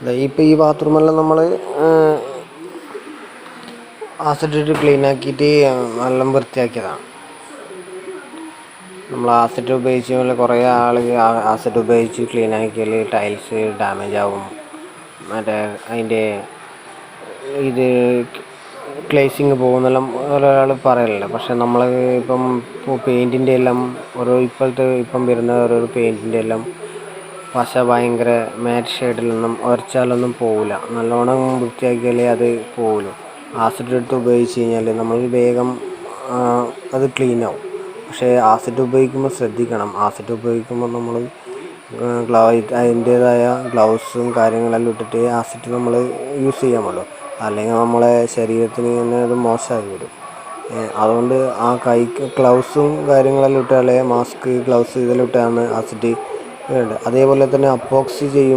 ഇപ്പോൾ ഈ ബാത്റൂമെല്ലാം നമ്മൾ ആസിഡ് ഇട്ട് ക്ലീൻ ആക്കിയിട്ട് നല്ല വൃത്തിയാക്കിയതാണ്. നമ്മൾ ആസിഡ് ഉപയോഗിച്ച് കുറേ ആസിഡ് ഉപയോഗിച്ച് ക്ലീൻ ആക്കിയാൽ ടൈൽസ് ഡാമേജ് ആവും. മറ്റേ അതിൻ്റെ ഇത് ഗ്ലേസിങ് പോകുന്നെല്ലാം ഒരാൾ പറയലില്ല. പക്ഷെ നമ്മൾ ഇപ്പം പെയിൻറ്റിൻ്റെ എല്ലാം ഇപ്പം വരുന്ന ഓരോ പെയിൻറ്റിൻ്റെ എല്ലാം പശ ഭയങ്കര മാറ്റ് ഷെയ്ഡിലൊന്നും ഉരച്ചാലൊന്നും പോവില്ല. നല്ലോണം വൃത്തിയാക്കിയാലേ അത് പോവുള്ളൂ. ആസിഡ് എടുത്ത് ഉപയോഗിച്ച് കഴിഞ്ഞാൽ നമ്മൾ വേഗം അത് ക്ലീനാവും. പക്ഷേ ആസിഡ് ഉപയോഗിക്കുമ്പോൾ ശ്രദ്ധിക്കണം. ആസിഡ് ഉപയോഗിക്കുമ്പോൾ നമ്മൾ അതിൻ്റേതായ ഗ്ലൗസും കാര്യങ്ങളെല്ലാം ഇട്ടിട്ട് ആസിഡ് നമ്മൾ യൂസ് ചെയ്യാൻ പാടുള്ളൂ. അല്ലെങ്കിൽ നമ്മളെ ശരീരത്തിന് തന്നെ അത് മോശമായി വരും. അതുകൊണ്ട് ആ കൈക്ക് ഗ്ലൗസും കാര്യങ്ങളെല്ലാം ഇട്ടാലേ മാസ്ക് ഗ്ലൗസ് ഇതെല്ലാം ഇട്ടാണ് ആസിഡ് വേണ്ടത്. അതേപോലെ തന്നെ അപ്പോക്സി ചെയ്യും